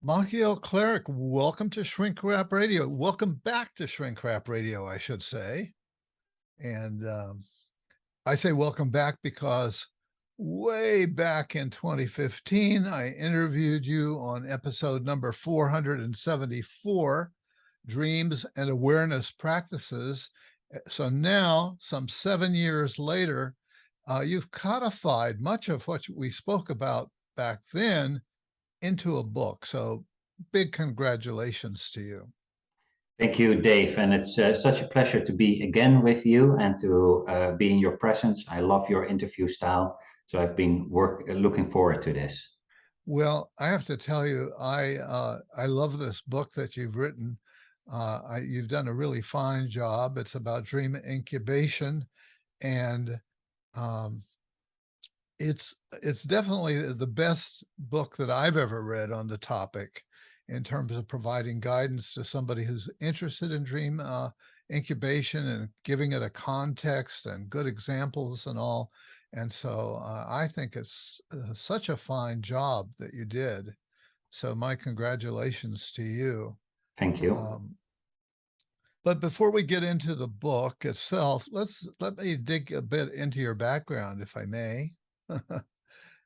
Machiel Klerk, welcome to Shrink Wrap Radio. Welcome back to Shrink Wrap Radio, I should say. And I say welcome back because way back in 2015, I interviewed you on episode number 474, Dreams and Awareness Practices. So now, some 7 years later, you've codified much of what we spoke about back then into a book. So big congratulations to you. Thank you, Dave. And it's such a pleasure to be again with you and to be in your presence. I love your interview style. So I've been looking forward to this. Well, I have to tell you, I love this book that you've written. You've done a really fine job. It's about dream incubation, and um, it's definitely the best book that I've ever read on the topic in terms of providing guidance to somebody who's interested in dream incubation and giving it a context and good examples and all. And so I think it's such a fine job that you did. So my congratulations to you. Thank you. But before we get into the book itself, let me dig a bit into your background, if I may.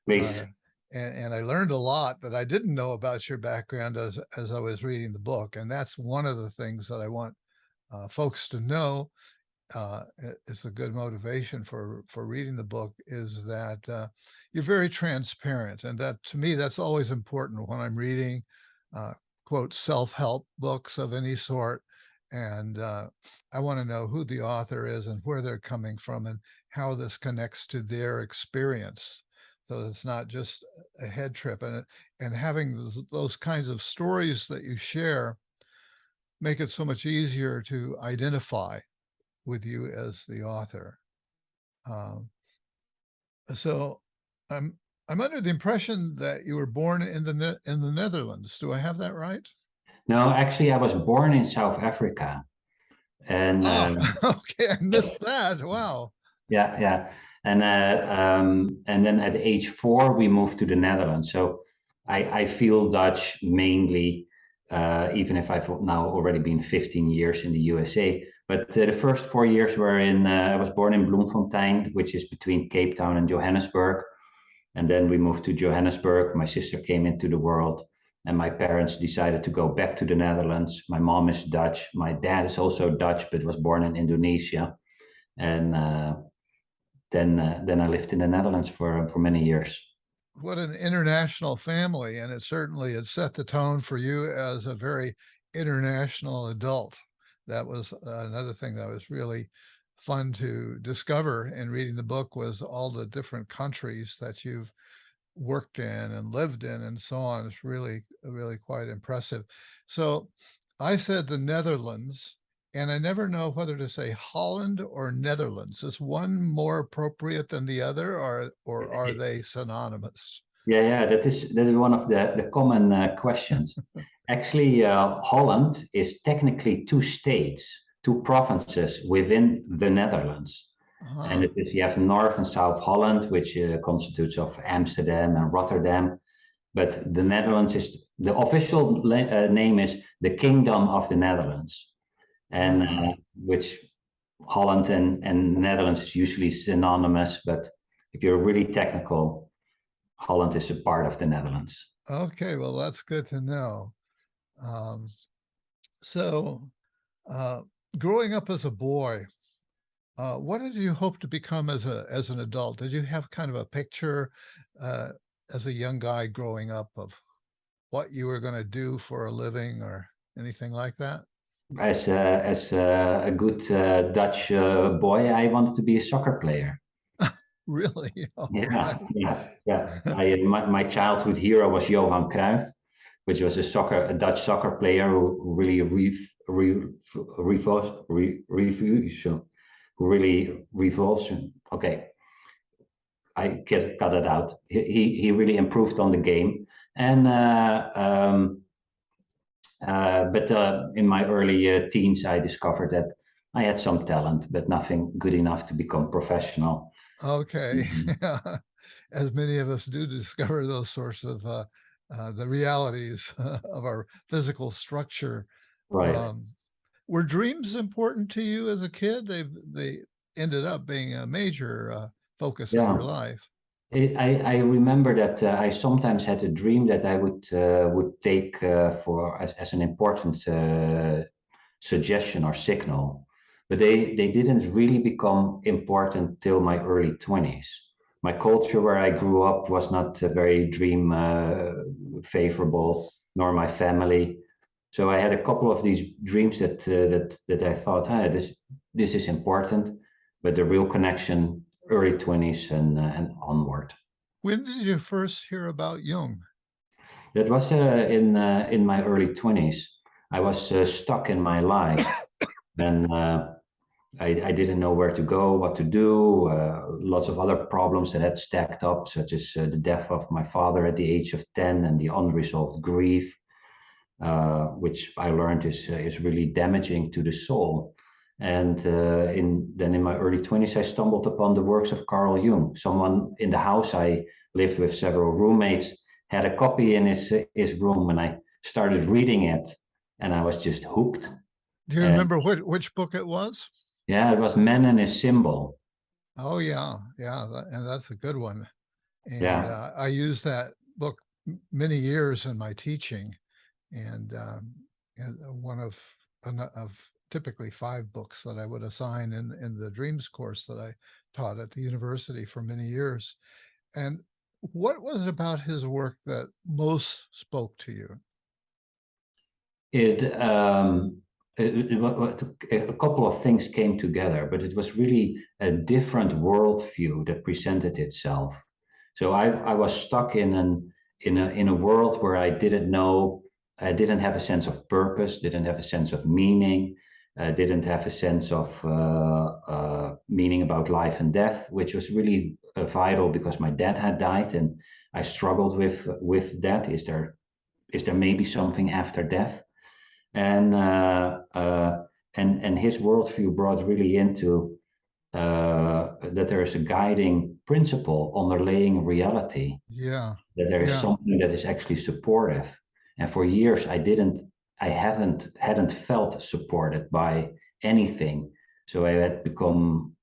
Please. And I learned a lot that I didn't know about your background as I was reading the book. And that's one of the things that I want folks to know. It's a good motivation for reading the book is that you're very transparent. And that, to me, that's always important when I'm reading, quote, self-help books of any sort. And I want to know who the author is and where they're coming from and how this connects to their experience. So it's not just a head trip, and having those kinds of stories that you share make it so much easier to identify with you as the author. So I'm under the impression that you were born in the Netherlands. Do I have that right? No, actually, I was born in South Africa. And okay, I missed that. Wow. Yeah. And then at age 4, we moved to the Netherlands. So I feel Dutch mainly, even if I've now already been 15 years in the USA. But the first 4 years were I was born in Bloemfontein, which is between Cape Town and Johannesburg. And then we moved to Johannesburg. My sister came into the world, and my parents decided to go back to the Netherlands. My mom is Dutch. My dad is also Dutch, but was born in Indonesia. And then I lived in the Netherlands for many years. What an international family, and it set the tone for you as a very international adult. That was another thing that was really fun to discover in reading the book was all the different countries that you've worked in and lived in and so on. It's really quite impressive. So I said the Netherlands, and I never know whether to say Holland or Netherlands. Is one more appropriate than the other, or are they synonymous? Yeah, that is one of the common questions. Actually, Holland is technically 2 states, 2 provinces within the Netherlands. And you have North and South Holland, which constitutes of Amsterdam and Rotterdam. But the Netherlands is the official name is the Kingdom of the Netherlands, and which Holland and Netherlands is usually synonymous. But if you're really technical, Holland is a part of the Netherlands. Okay, well, that's good to know. So, growing up as a boy, what did you hope to become as an adult? Did you have kind of a picture as a young guy growing up of what you were going to do for a living or anything like that? As a good Dutch boy, I wanted to be a soccer player. Really? Yeah. My childhood hero was Johan Cruyff, which was a Dutch soccer player who really revolves. Okay, I cut it out. He really improved on the game, and but in my early teens, I discovered that I had some talent, but nothing good enough to become professional. Okay. As many of us do discover those sorts of the realities of our physical structure. Right. Um, were dreams important to you as a kid? They ended up being a major focus of your Yeah. life. I remember that I sometimes had a dream that I would take for as an important suggestion or signal, but they didn't really become important till my early 20s. My culture where I grew up was not very dream favorable, nor my family. So I had a couple of these dreams that I thought, hey, this is important, but the real connection early 20s and onward. When did you first hear about Jung? That was in my early 20s. I was stuck in my life, and I didn't know where to go, what to do. Lots of other problems that had stacked up, such as the death of my father at the age of 10 and the unresolved grief, which I learned is really damaging to the soul. And then in my early 20s, I stumbled upon the works of Carl Jung. Someone in the house I lived with, several roommates, had a copy in his room, and I started reading it, and I was just hooked. Do you And remember which book it was? yeah, it was Man and His Symbol. Oh yeah, yeah, and that's a good one. And Yeah. I used that book many years in my teaching, and one of typically 5 books that I would assign in the dreams course that I taught at the university for many years. And what was it about his work that most spoke to you? It, a couple of things came together, but it was really a different worldview that presented itself. So I was stuck in a world where I didn't know, I didn't have a sense of purpose, didn't have a sense of meaning, didn't have a sense of meaning about life and death, which was really vital because my dad had died, and I struggled with that. Is there maybe something after death? And and his worldview brought really into that there is a guiding principle underlaying reality, Yeah, that there is yeah, something that is actually supportive. And for years I hadn't felt supported by anything. So I had become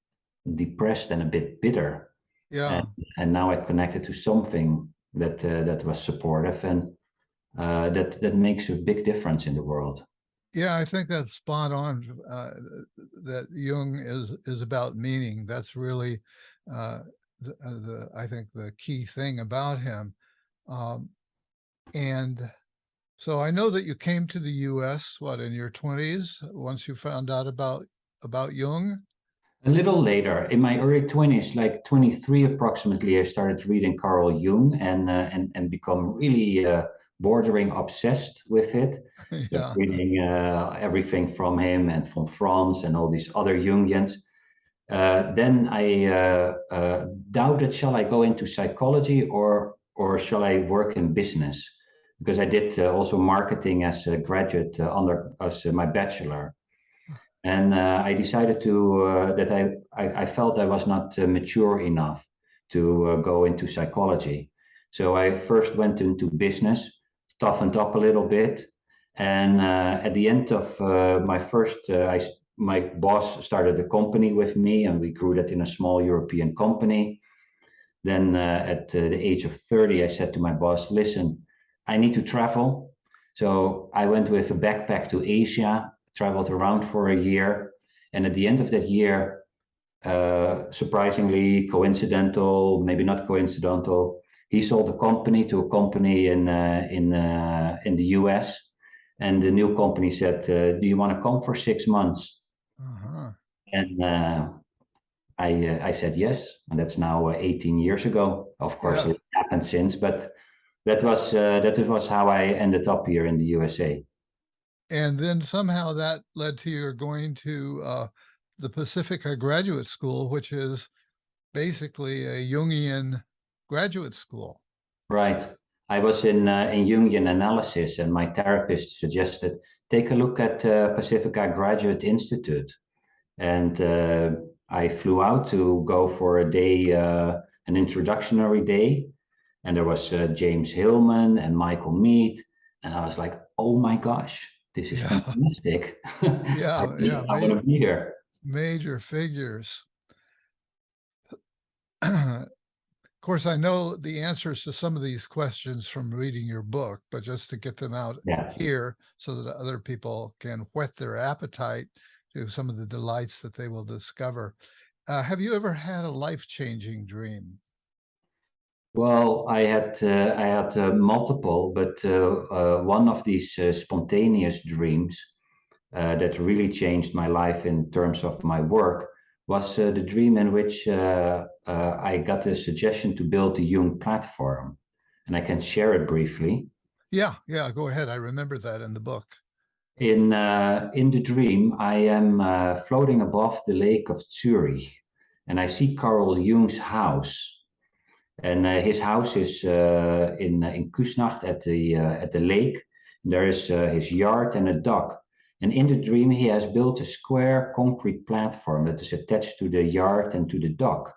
depressed and a bit bitter. And yeah. and now I connected to something that was supportive, and that makes a big difference in the world. Yeah, I think that's spot on. That Jung is about meaning. That's really the I think the key thing about him. Um, and so I know that you came to the U.S. what in your 20s once you found out about Jung. A little later, in my early 20s, like 23 approximately, I started reading Carl Jung and become really bordering obsessed with it. Just Yeah. reading everything from him and von Franz and all these other Jungians. Then I doubted, shall I go into psychology or shall I work in business? Because I did also marketing as a graduate under as my bachelor. And I decided I felt I was not mature enough to go into psychology. So I first went into business, toughened up a little bit, and at the end of my boss started a company with me, and we grew that in a small European company. Then at the age of 30, I said to my boss, "Listen, I need to travel." So I went with a backpack to Asia, traveled around for a year. And at the end of that year, surprisingly, coincidental, maybe not coincidental, he sold the company to a company in the US. And the new company said, "Do you want to come for 6 months?" Uh-huh. And I said yes, and that's now 18 years ago. Of course, Yeah. it happened since, but that was how I ended up here in the USA. And then somehow that led to your going to the Pacifica Graduate School, which is basically a Jungian graduate school. Right. I was in Jungian analysis, and my therapist suggested take a look at Pacifica Graduate Institute. And I flew out to go for a day, an introductory day. and there was James Hillman and Michael Mead, and I was like, oh my gosh, this is Yeah. fantastic. Yeah. Yeah. I want to be here. Major figures. Of course, I know the answers to some of these questions from reading your book, but just to get them out Yeah. here so that other people can whet their appetite to some of the delights that they will discover. Have you ever had a life-changing dream? Well, I had multiple, but one of these spontaneous dreams that really changed my life in terms of my work was the dream in which I got a suggestion to build the Jung Platform, and I can share it briefly. Yeah, yeah, go ahead. I remember that in the book. In the dream, I am floating above the lake of Zurich, and I see Carl Jung's house. And his house is in Kusnacht at the lake. There is his yard and a dock. And in the dream, he has built a square concrete platform that is attached to the yard and to the dock.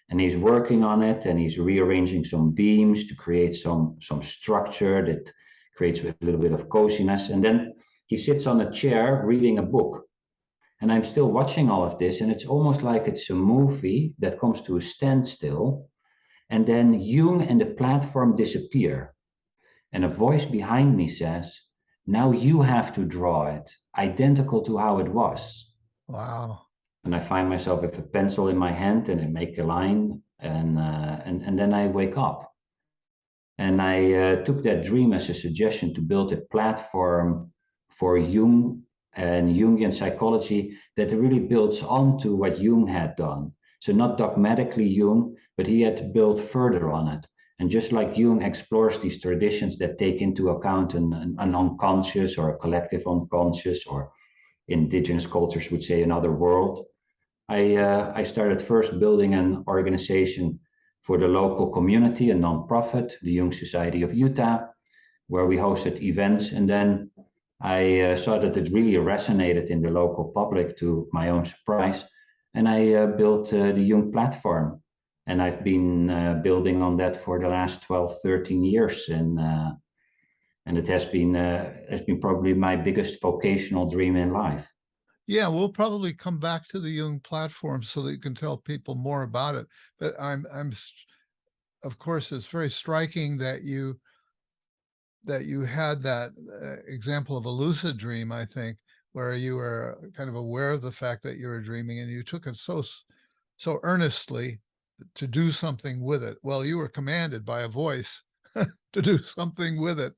And he's working on it, and he's rearranging some beams to create some structure that creates a little bit of coziness. And then he sits on a chair reading a book. And I'm still watching all of this, and it's almost like it's a movie that comes to a standstill, and then Jung and the platform disappear. And a voice behind me says, now you have to draw it, identical to how it was. Wow. And I find myself with a pencil in my hand and I make a line, and then I wake up. And I took that dream as a suggestion to build a platform for Jung and Jungian psychology that really builds onto what Jung had done. So not dogmatically Jung, but he had built further on it. And just like Jung explores these traditions that take into account an unconscious or a collective unconscious, or indigenous cultures would say another world, I started first building an organization for the local community, a nonprofit, the Jung Society of Utah, where we hosted events. And then I saw that it really resonated in the local public, to my own surprise. And I built the Jung Platform. And I've been building on that for the last 12, 13 years. And it has been probably my biggest vocational dream in life. Yeah, we'll probably come back to the Jung platform so that you can tell people more about it. But of course, it's very striking that you had that example of a lucid dream, I think, where you were kind of aware of the fact that you were dreaming and you took it so earnestly to do something with it. Well, you were commanded by a voice to do something with it.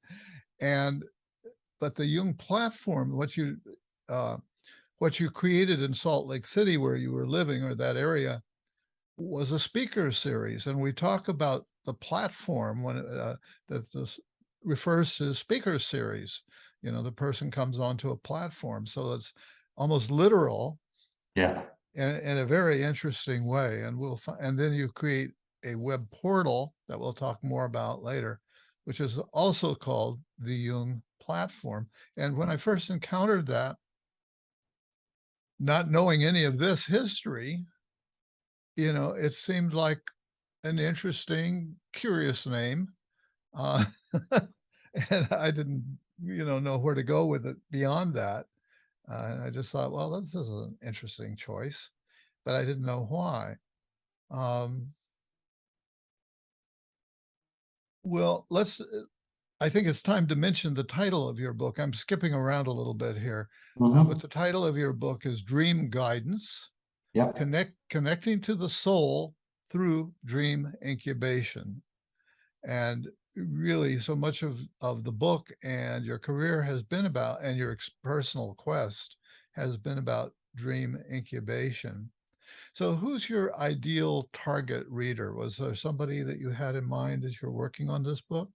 But the Jung platform, what you created in Salt Lake City, where you were living, or that area, was a speaker series. And we talk about the platform when that this refers to speaker series. You know, the person comes onto a platform, so it's almost literal. Yeah. In a very interesting way. And then you create a web portal that we'll talk more about later, which is also called the Jung Platform. And when I first encountered that, not knowing any of this history, it seemed like an interesting, curious name. Uh, and I didn't, know where to go with it beyond that. And I just thought, well, this is an interesting choice, but I didn't know why. Um, well, I think it's time to mention the title of your book. I'm skipping around a little bit here, but the title of your book is Dream Guidance, Yep. Connecting to the Soul Through Dream Incubation. And really, so much of the book and your career has been about, and your personal quest has been about dream incubation. So who's your ideal target reader? Was there somebody that you had in mind as you're working on this book?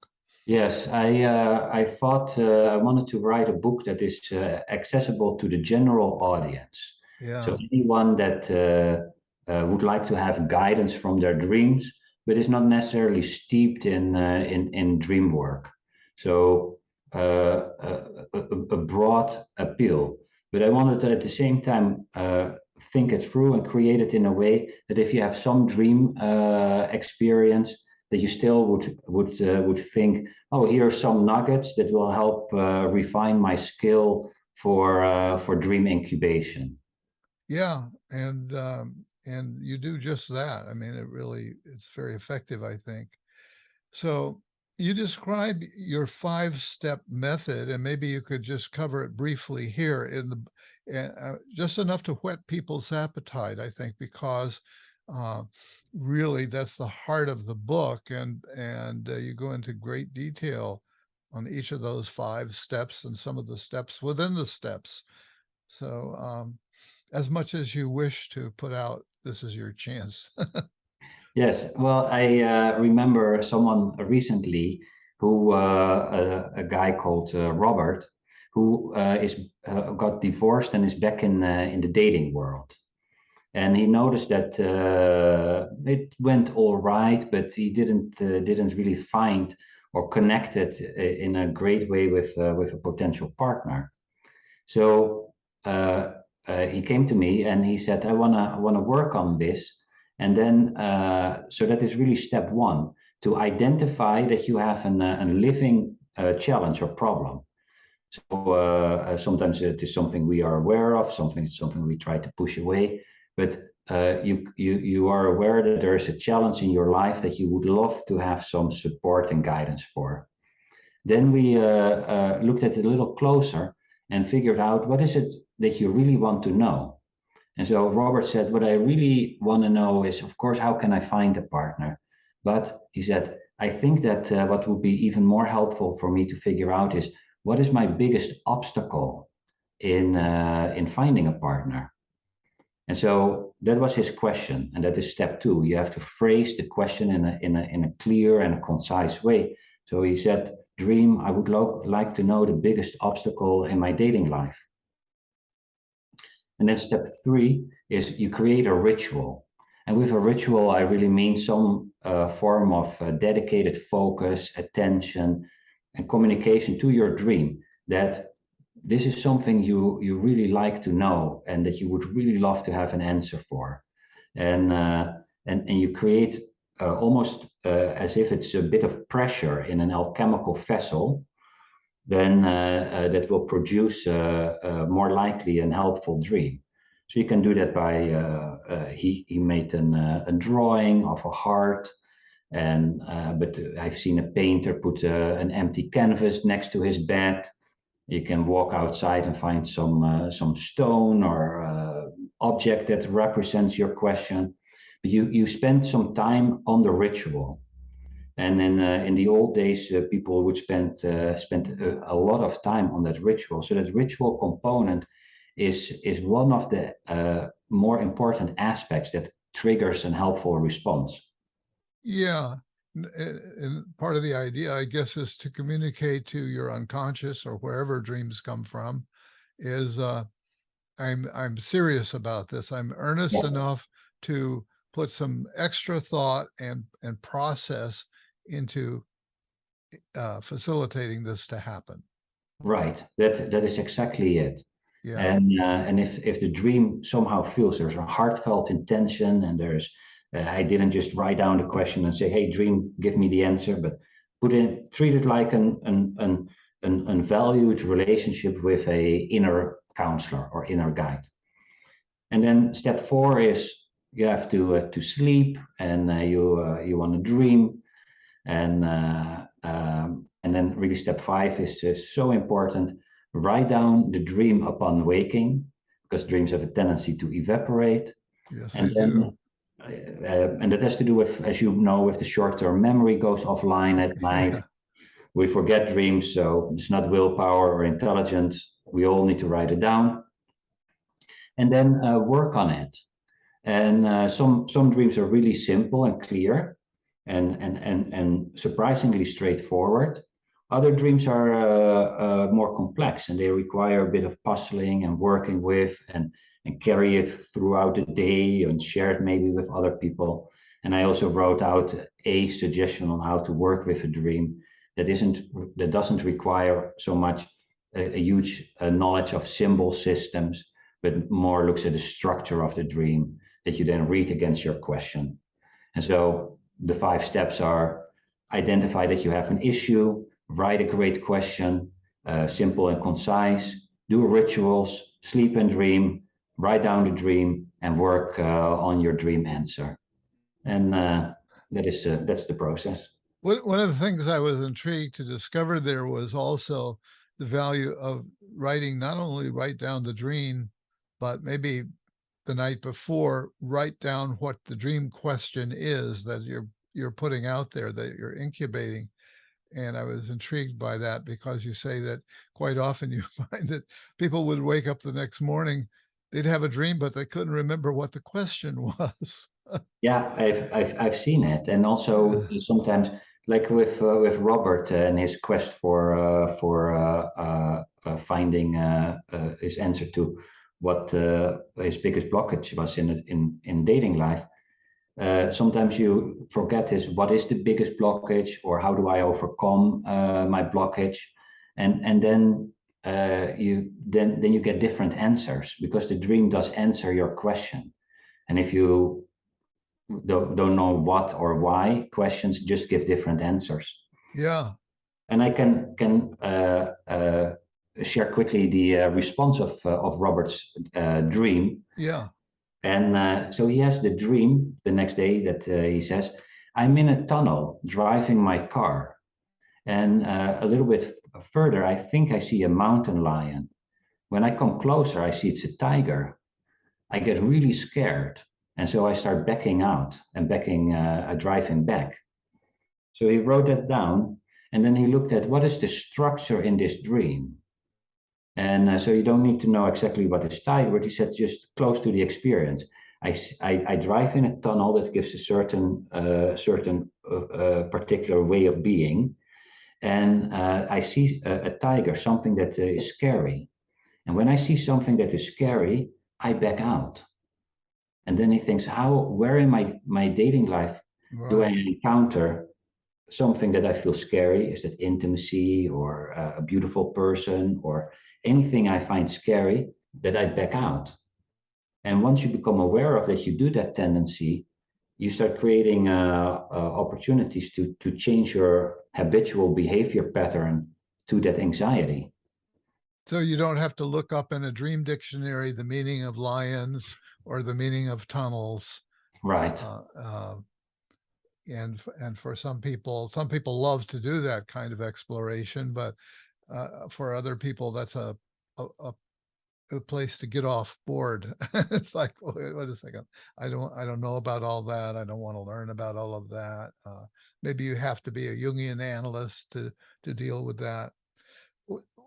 Yes, I thought I wanted to write a book that is accessible to the general audience. So Yeah. anyone that would like to have guidance from their dreams, but is not necessarily steeped in dream work. So a broad appeal. But I wanted to at the same time think it through and create it in a way that if you have some dream experience, that you still would think, oh, here are some nuggets that will help refine my skill for dream incubation. Yeah, and you do just that. I mean, it's very effective, I think. So you describe your 5-step method, and maybe you could just cover it briefly here in just enough to whet people's appetite, I think, because really that's the heart of the book, and you go into great detail on each of those 5 steps and some of the steps within the steps. So as much as you wish to put out, this is your chance. Yes, well, I remember someone recently who, a guy called Robert, who is got divorced and is back in the dating world. And he noticed that it went all right, but he didn't really find or connect it in a great way with a potential partner. So he came to me and he said, I wanna work on this. And then, so that is really step one, to identify that you have a living challenge or problem. So sometimes it is something we are aware of, something we try to push away, but you are aware that there is a challenge in your life that you would love to have some support and guidance for. Then we looked at it a little closer and figured out what is it that you really want to know. And so Robert said, what I really want to know is, of course, how can I find a partner? But he said, I think that what would be even more helpful for me to figure out is, what is my biggest obstacle in finding a partner? And so that was his question, and that is step two. You have to phrase the question in a clear and a concise way. So he said, Dream, I would like to know the biggest obstacle in my dating life. And then step three is you create a ritual. And with a ritual, I really mean some form of dedicated focus, attention, and communication to your dream, that this is something you really like to know and that you would really love to have an answer for. And you create almost as if it's a bit of pressure in an alchemical vessel, then that will produce more likely and helpful dream. So you can do that by he made a drawing of a heart, and but I've seen a painter put an empty canvas next to his bed. You can walk outside and find some stone or object that represents your question. But you spend some time on the ritual. And in the old days, people would spend a lot of time on that ritual. So that ritual component is one of the more important aspects that triggers an helpful response. Yeah. And part of the idea, I guess, is to communicate to your unconscious or wherever dreams come from, is I'm serious about this. I'm earnest Yeah. enough to put some extra thought and process into facilitating this to happen. Right. That is exactly it. Yeah. And if the dream somehow feels there's a heartfelt intention and there's I didn't just write down the question and say, hey, dream, give me the answer, but treat it like an valued relationship with a inner counselor or inner guide. And then step four is you have to sleep, and you want to dream, and then really step five is so important. Write down the dream upon waking, because dreams have a tendency to evaporate. Yes, And they then do. and that has to do with, as you know, with the short-term memory goes offline at night. Yeah. We forget dreams, so it's not willpower or intelligence. We all need to write it down and then work on it. And some dreams are really simple and clear, and surprisingly straightforward. Other dreams are more complex, and they require a bit of puzzling and working with, and carry it throughout the day and share it maybe with other people. And I also wrote out a suggestion on how to work with a dream that doesn't require so much a huge knowledge of symbol systems, but more looks at the structure of the dream that you then read against your question. And so the 5 steps are: identify that you have an issue, write a great question, simple and concise, do rituals, sleep and dream, write down the dream, and work on your dream answer. And that's the process. One of the things I was intrigued to discover there was also the value of writing, not only write down the dream, but maybe the night before, write down what the dream question is that you're putting out there, that you're incubating. And I was intrigued by that, because you say that quite often you find that people would wake up the next morning, they'd have a dream, but they couldn't remember what the question was. Yeah, I've seen it, and also sometimes, like with Robert and his quest for finding his answer to what his biggest blockage was in dating life. Sometimes you forget what is the biggest blockage, or how do I overcome my blockage, and then you get different answers, because the dream does answer your question. And if you don't know what or why, questions just give different answers. Yeah. And I can share quickly the response of Robert's dream. Yeah. And so he has the dream the next day that he says, I'm in a tunnel driving my car. And a little bit further, I think I see a mountain lion. When I come closer, I see it's a tiger. I get really scared. And so I start backing out and driving back. So he wrote that down, and then he looked at what is the structure in this dream. And so you don't need to know exactly what is tiger, but he said just close to the experience. I drive in a tunnel that gives a certain particular way of being, and I see a tiger, something that is scary. And when I see something that is scary, I back out. And then he thinks, where in my dating life do I encounter something that I feel scary? Is that intimacy, or a beautiful person, or anything I find scary that I back out? And once you become aware of that, you do that tendency, you start creating opportunities to change your habitual behavior pattern to that anxiety. So you don't have to look up in a dream dictionary the meaning of lions or the meaning of tunnels. Right. And for some people love to do that kind of exploration, but for other people, that's a place to get off board. It's like, wait a second, I don't know about all that. I don't want to learn about all of that. Maybe you have to be a Jungian analyst to deal with that.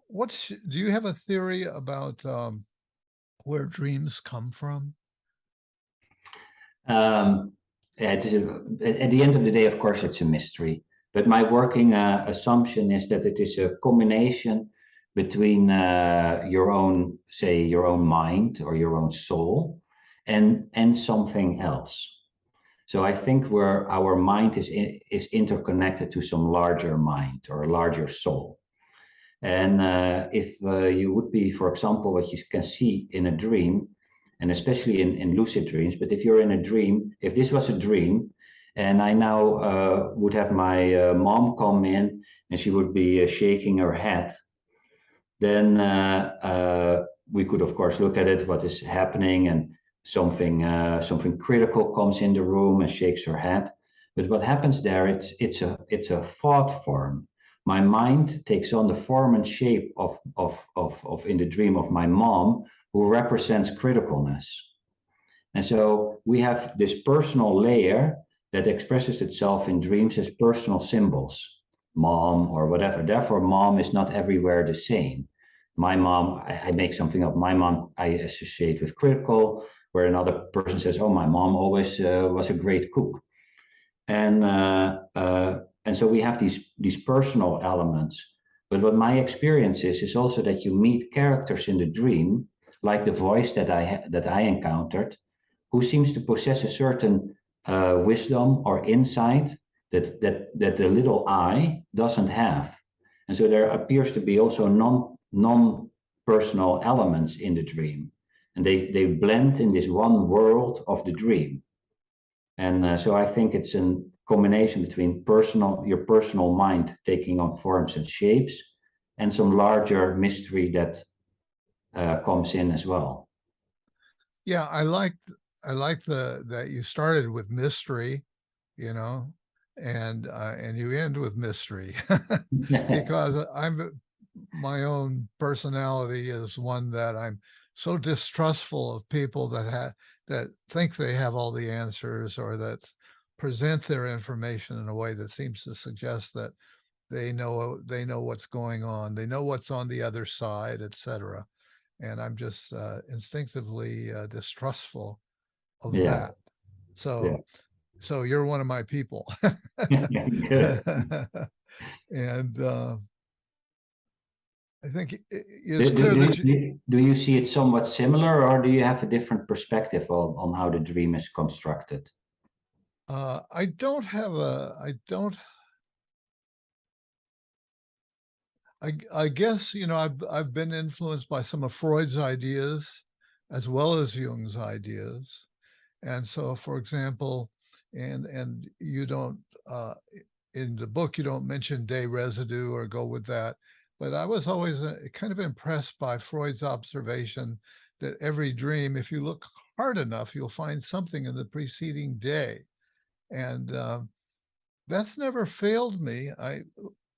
Do you have a theory about where dreams come from? Yeah, at the end of the day, of course, it's a mystery. But my working assumption is that it is a combination between your own mind or your own soul and something else. So I think where our mind is interconnected to some larger mind or a larger soul. And if you would be, for example, what you can see in a dream, and especially in lucid dreams, but if you're in a dream, if this was a dream, and I now would have my mom come in and she would be shaking her head, then we could, of course, look at it, what is happening, and something critical comes in the room and shakes her head. But what happens there, it's a thought form. My mind takes on the form and shape of in the dream of my mom, who represents criticalness. And so we have this personal layer that expresses itself in dreams as personal symbols, mom or whatever. Therefore, mom is not everywhere the same. My mom, I make something up. My mom I associate with critical, where another person says, oh, my mom always was a great cook. And so we have these personal elements. But what my experience is also that you meet characters in the dream, like the voice that I encountered, who seems to possess a certain wisdom or insight that the little I doesn't have. And so there appears to be also non-personal elements in the dream. And they blend in this one world of the dream. And so I think it's a combination between your personal mind taking on forms and shapes, and some larger mystery that comes in as well. Yeah, I like that you started with mystery, you know, and you end with mystery because my own personality is one that I'm so distrustful of people that think they have all the answers, or that present their information in a way that seems to suggest that they know what's going on, they know what's on the other side, etc. And I'm just instinctively distrustful of Yeah, that. yeah. So you're one of my people. Good. And I think it's Do, clear do, that you, do, do you see it somewhat similar, or do you have a different perspective on how the dream is constructed? I don't have a, I don't, I guess, I've been influenced by some of Freud's ideas as well as Jung's ideas. And so, for example, and you don't, in the book, you don't mention day residue or go with that. But I was always kind of impressed by Freud's observation that every dream, if you look hard enough, you'll find something in the preceding day. And that's never failed me. I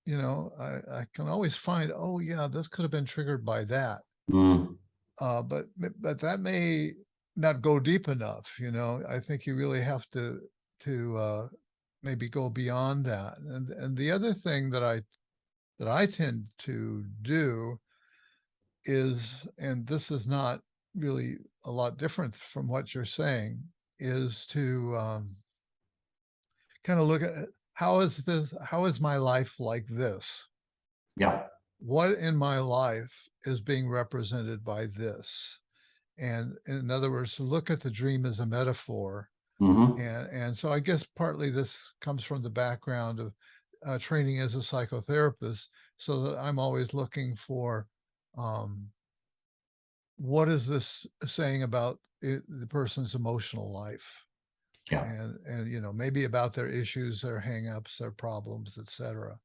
can always find, oh yeah, this could have been triggered by that. Mm, But that may not go deep enough. I think you really have to maybe go beyond that. And the other thing that I tend to do is, and this is not really a lot different from what you're saying, is to kind of look at how is my life like this? yeah. What in my life is being represented by this? And in other words, to look at the dream as a metaphor. Mm-hmm. And so I guess partly this comes from the background of training as a psychotherapist, so that I'm always looking for what is this saying about the person's emotional life, Yeah. and maybe about their issues, their hangups, their problems, etc.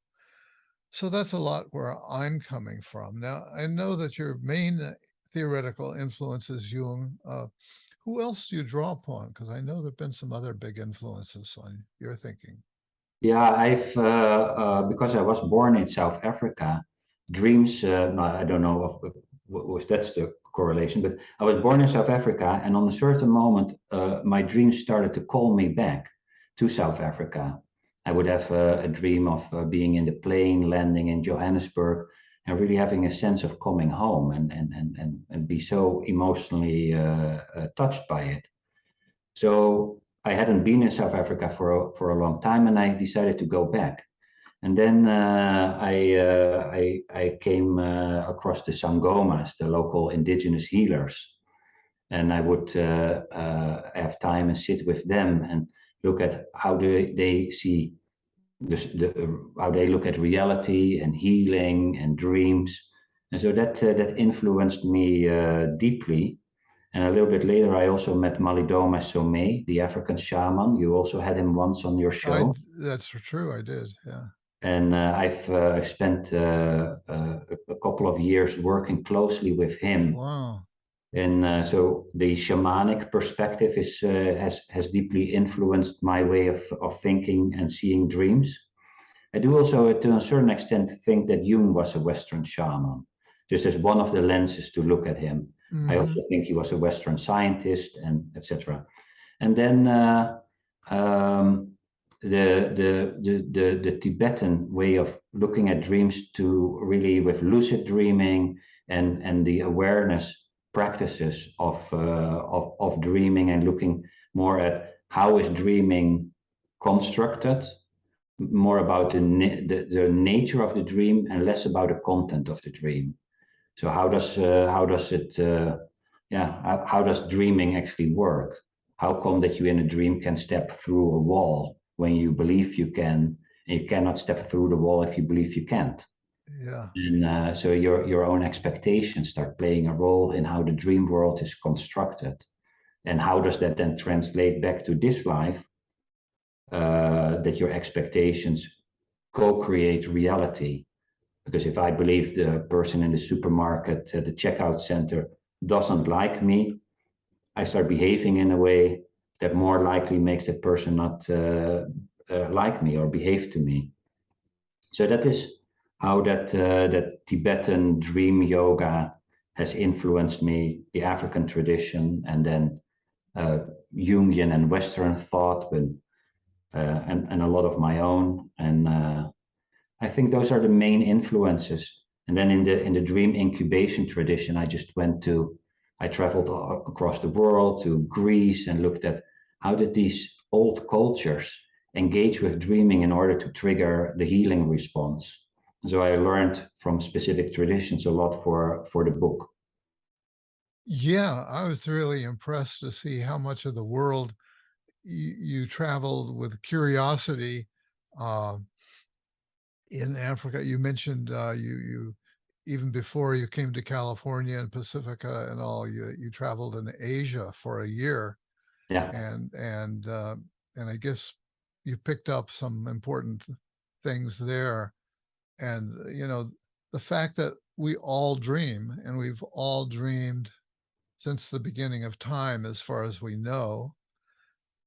So that's a lot where I'm coming from. Now, I know that your main theoretical influence is Jung. Who else do you draw upon? Because I know there have been some other big influences on your thinking. Yeah, because I was born in South Africa, dreams, no, I don't know if that's the correlation, but I was born in South Africa, and on a certain moment, my dreams started to call me back to South Africa. I would have a dream of being in the plane, landing in Johannesburg, and really having a sense of coming home, and be so emotionally touched by it. So I hadn't been in South Africa for a long time, and I decided to go back. And then I came across the Sangomas, the local indigenous healers, and I would have time and sit with them and look at how do they see how they look at reality and healing and dreams. And so that influenced me deeply. And a little bit later, I also met Malidoma Somé, the African shaman. You also had him once on your show. That's true. I did. Yeah. And I've spent a couple of years working closely with him. Wow. And so the shamanic perspective has deeply influenced my way of thinking and seeing dreams. I do also, to a certain extent, think that Jung was a Western shaman, just as one of the lenses to look at him. I Mm-hmm. also think he was a Western scientist, and etc. And then the Tibetan way of looking at dreams, to really with lucid dreaming and the awareness practices of dreaming, and looking more at how is dreaming constructed, more about the nature of the dream and less about the content of the dream. So how does it how does dreaming actually work? How come that you in a dream can step through a wall when you believe you can, and you cannot step through the wall if you believe you can't? Yeah. And so your own expectations start playing a role in how the dream world is constructed, and how does that then translate back to this life? that your expectations co-create reality. Because if I believe the person in the supermarket, the checkout center, doesn't like me, I start behaving in a way that more likely makes that person not like me or behave to me. So that is how that Tibetan dream yoga has influenced me, the African tradition, and then uh, Jungian and Western thought, and a lot of my own. And I think those are the main influences. And then in the dream incubation tradition, I traveled across the world to Greece and looked at how did these old cultures engage with dreaming in order to trigger the healing response. So I learned from specific traditions a lot for the book. Yeah, I was really impressed to see how much of the world you traveled with curiosity. Uh, in Africa, you mentioned you even before you came to California and Pacifica and all, you traveled in Asia for a year, Yeah. and I guess you picked up some important things there. And the fact that we all dream, and we've all dreamed since the beginning of time, as far as we know,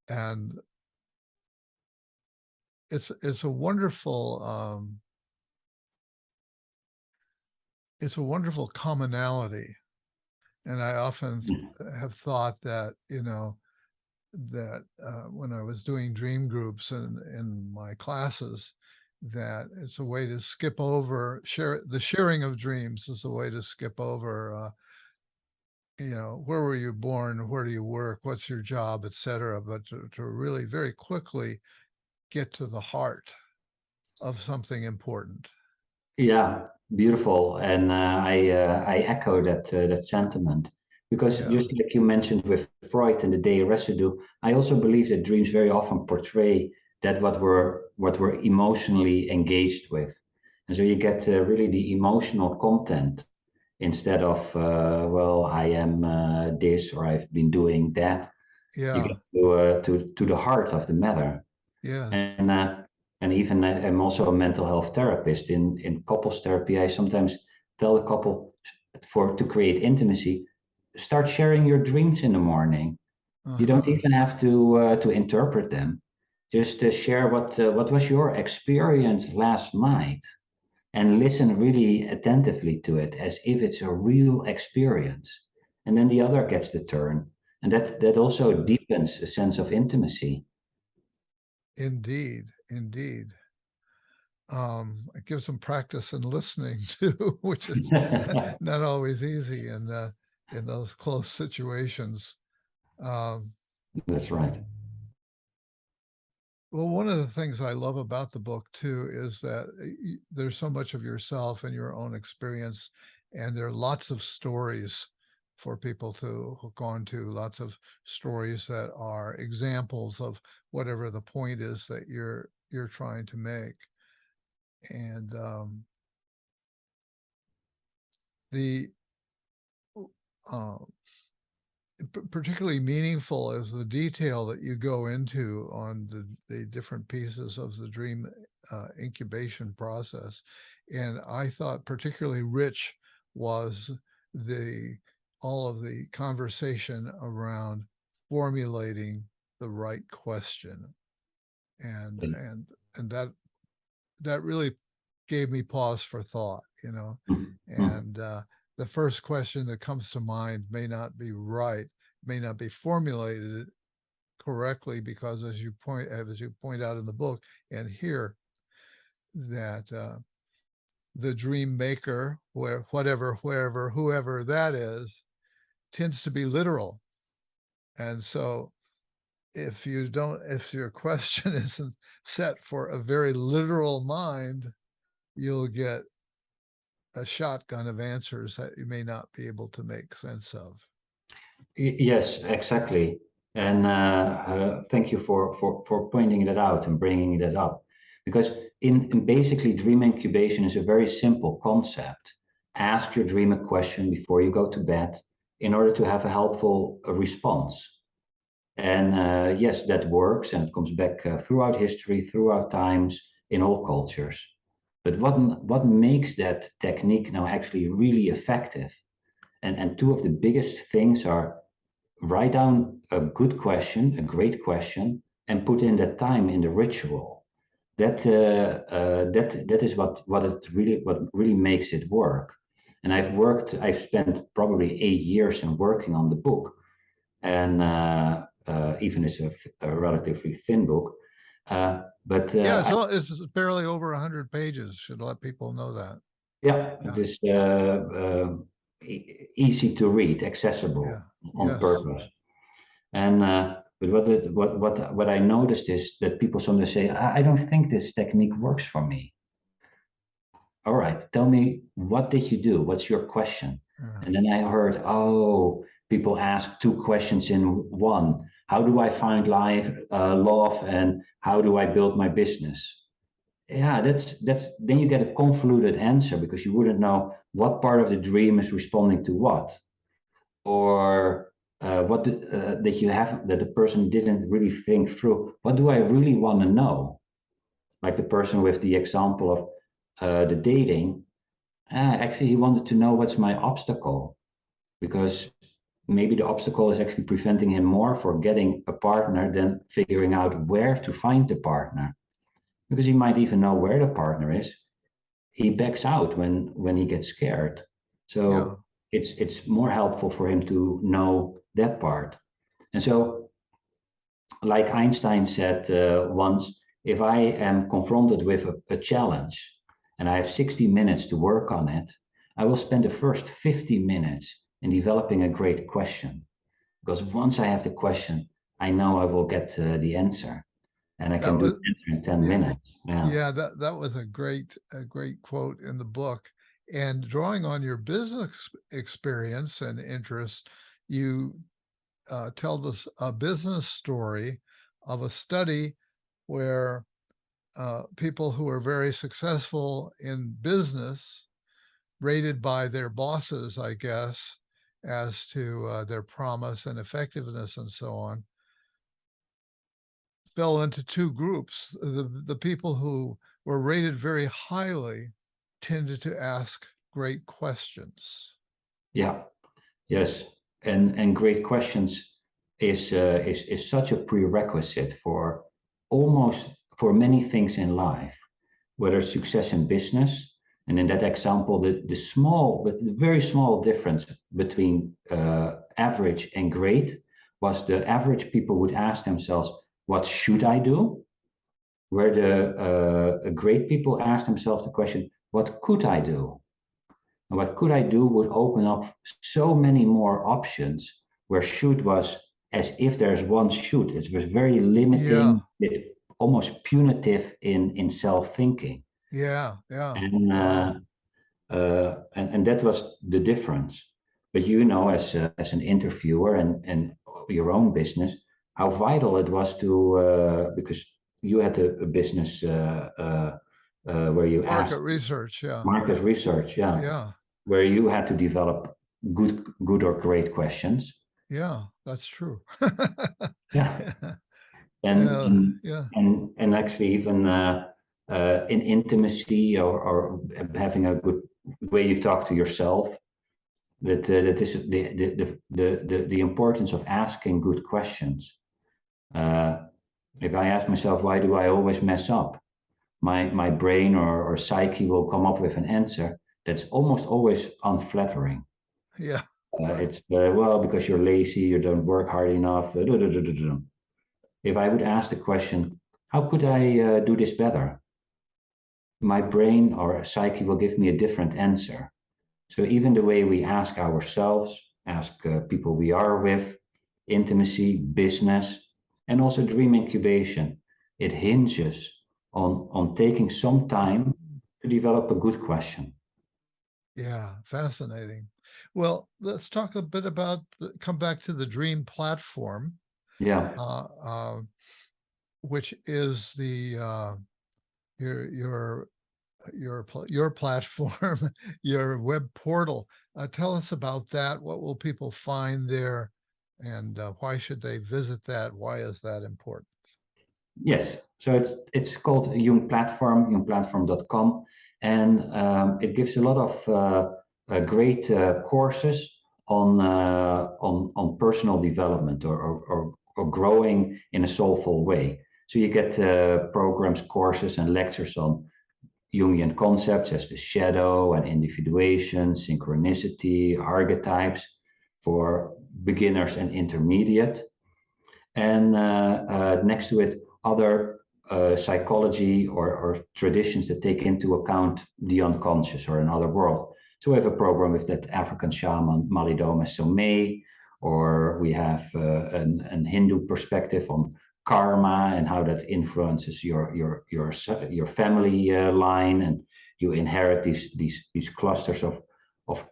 and it's a wonderful it's a wonderful commonality. And I often have thought that that when I was doing dream groups in my classes, that it's a way to skip over the sharing of dreams is a way to skip over where were you born, where do you work, what's your job, etc., but to really very quickly get to the heart of something important. Yeah, beautiful, and I echo that sentiment, because Yeah, just like you mentioned with Freud and the day residue, I also believe that dreams very often portray that what we're emotionally engaged with, and so you get really the emotional content instead of well, I am this, or I've been doing that. You yeah, get to the heart of the matter. yes, And even I'm also a mental health therapist. In couples therapy, I sometimes tell the couple, to create intimacy, start sharing your dreams in the morning. You don't uh-huh, even have to interpret them. Just share what was your experience last night, and listen really attentively to it as if it's a real experience. And then the other gets the turn, and that also deepens a sense of intimacy. indeed, indeed. It gives them practice in listening too, which is not always easy in those close situations. Um, That's right. well, one of the things I love about the book too is that there's so much of yourself and your own experience, and there are lots of stories for people to hook on to, lots of stories that are examples of whatever the point is that you're trying to make. And the uh, particularly meaningful is the detail that you go into on the different pieces of the dream incubation process. And I thought particularly rich was the all of the conversation around formulating the right question. And that really gave me pause for thought. Mhm. And the first question that comes to mind may not be right, may not be formulated correctly, because as you point out in the book and here, that the dream maker, wherever, whoever that is, tends to be literal. And so if your question isn't set for a very literal mind, you'll get a shotgun of answers that you may not be able to make sense of. Yes, exactly. And thank you for pointing that out and bringing that up. Because in basically, dream incubation is a very simple concept. Ask your dream a question before you go to bed in order to have a helpful response. And yes, that works, and it comes back throughout history, throughout times, in all cultures. But what makes that technique now actually really effective? And two of the biggest things are write down a good question, a great question, and put in that time in the ritual. That is what really makes it work. And I've spent probably 8 years in working on the book, and even it's a relatively thin book. But Yeah, it's barely over 100 pages. Should let people know that. Yeah, it Yeah, is easy to read, yeah, accessible on yes. purpose. And but what I noticed is that people sometimes say, I don't think this technique works for me. All right, tell me, what did you do? What's your question? Uh, And then I heard, oh, people ask two questions in one. How do I find life, love, and how do I build my business? Yeah, that's then you get a convoluted answer because you wouldn't know what part of the dream is responding to what, or that you have that the person didn't really think through. What do I really want to know? Like the person with the example of the dating. Actually, he wanted to know what's my obstacle, because maybe the obstacle is actually preventing him more for getting a partner than figuring out where to find the partner, because he might even know where the partner is. He backs out when he gets scared. yeah. So it's more helpful for him to know that part. And so, like Einstein said once, if I am confronted with a challenge and I have 60 minutes to work on it, I will spend the first 50 minutes in developing a great question. Because once I have the question, I know I will get the answer, and I That can do was the answer in 10 yeah, minutes. Yeah. yeah, that was a great quote in the book. And drawing on your business experience and interest, you tell us a business story of a study where people who are very successful in business, rated by their bosses, I guess, as to their promise and effectiveness and so on, fell into two groups. The people who were rated very highly tended to ask great questions. Yeah. Yes, and great questions is such a prerequisite for almost for many things in life, whether success in business, and in that example, the small but the very small difference between average and great was the average people would ask themselves, "What should I do?" Where the great people ask themselves the question, "What could I do?" And what could I do would open up so many more options, where should was as if there's one should. It was very Yeah, limiting, almost punitive in self-thinking. yeah, yeah. And, Wow. and that was the difference. But you know, as an interviewer and your own business, how vital it was to because you had a business where you Market asked research. Yeah, market research, yeah, yeah, where you had to develop good or great questions. yeah. That's true. Yeah, and Yeah, and yeah, and actually even in intimacy, or having a good way you talk to yourself. That is the importance of asking good questions. Uh, if I ask myself, why do I always mess up? My brain or psyche will come up with an answer that's almost always unflattering. yeah. Right. It's well, because you're lazy, you don't work hard enough. If I would ask the question, how could I do this better? My brain or psyche will give me a different answer. So even the way we ask ourselves, ask people we are with, intimacy, business, and also dream incubation, it hinges on taking some time to develop a good question. Yeah, fascinating. Well, let's talk a bit about come back to the Dream Platform, Yeah, uh, uh, which is the your your your platform, your web portal. Tell us about that. What will people find there, And why should they visit that? Why is that important? Yes, so it's called Jung Platform, jungplatform.com, and it gives a lot of great courses on personal development or growing in a soulful way. So you get programs, courses, and lectures on Jungian concepts as the shadow and individuation, synchronicity, archetypes for beginners and intermediate. And next to it, other psychology or traditions that take into account the unconscious or another world. So we have a program with that African shaman Malidoma Somé, or we have an Hindu perspective on karma and how that influences your family line, and you inherit these clusters of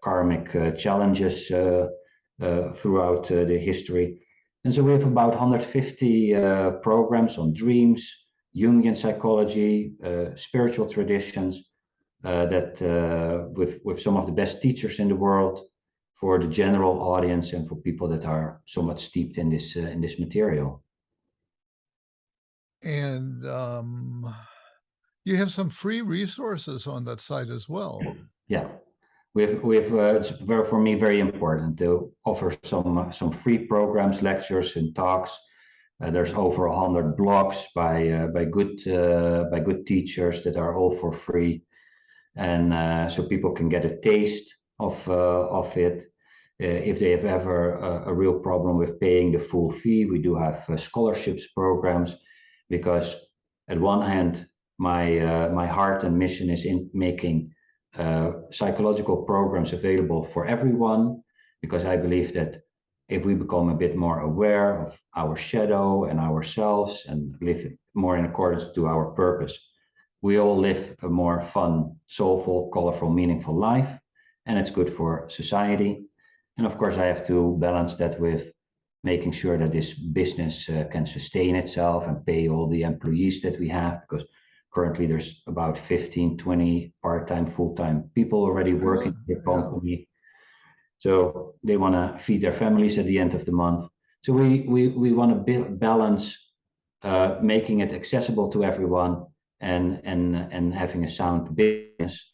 karmic challenges throughout the history. And so we have about 150 programs on dreams, Jungian psychology, spiritual traditions, that with some of the best teachers in the world for the general audience and for people that are somewhat steeped in this material. And you have some free resources on that site as well. Yeah, we've it's very, for me, very important to offer some free programs, lectures, and talks. There's over 100 blogs by good teachers that are all for free, and so people can get a taste of it. If they have ever a real problem with paying the full fee, we do have scholarships programs, because at one hand, my heart and mission is in making psychological programs available for everyone, because I believe that if we become a bit more aware of our shadow and ourselves and live more in accordance to our purpose, we all live a more fun, soulful, colorful, meaningful life, and it's good for society. And of course, I have to balance that with making sure that this business can sustain itself and pay all the employees that we have, because currently there's about 15, 20 part-time, full-time people already working in the company. So they want to feed their families at the end of the month. So we want to balance making it accessible to everyone and having a sound business.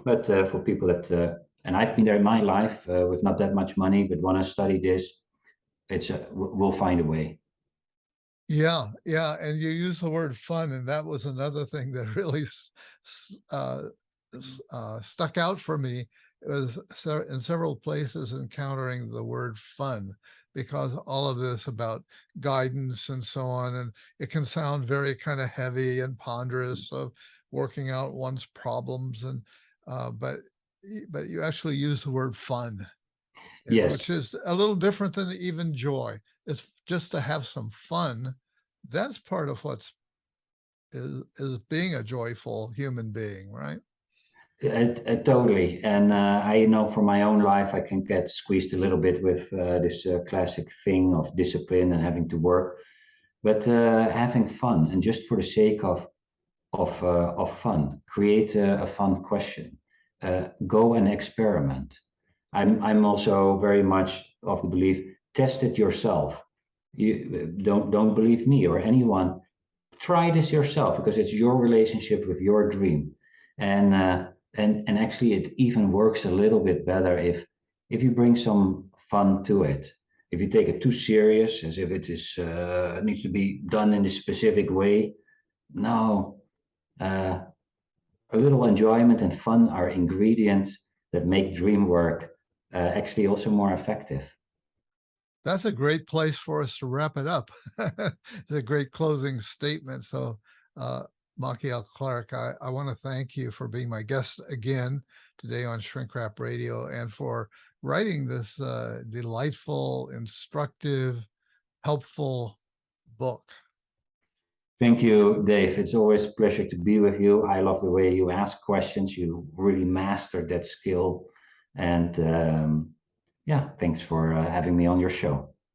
But for people that, and I've been there in my life with not that much money, but want to study this, we'll find a way. Yeah, yeah, and you use the word fun, and that was another thing that really stuck out for me. It was in several places encountering the word fun, because all of this about guidance and so on, and it can sound very kind of heavy and ponderous of working out one's problems, and but you actually use the word fun, Yes. which is a little different than even joy. It's just to have some fun. That's part of what's is being a joyful human being, right? Totally. And I know from my own life, I can get squeezed a little bit with this classic thing of discipline and having to work, but having fun, and just for the sake of fun, create a fun question, go and experiment. I'm also very much of the belief, test it yourself. You don't believe me or anyone. Try this yourself, because it's your relationship with your dream, and actually it even works a little bit better if you bring some fun to it. If you take it too serious, as if it is needs to be done in a specific way, no. A little enjoyment and fun are ingredients that make dream work actually also more effective. That's a great place for us to wrap it up. It's a great closing statement. So, Machiel Klerk, I want to thank you for being my guest again today on Shrink Wrap Radio, and for writing this delightful, instructive, helpful book. Thank you, Dave. It's always a pleasure to be with you. I love the way you ask questions. You really mastered that skill. And yeah, thanks for having me on your show.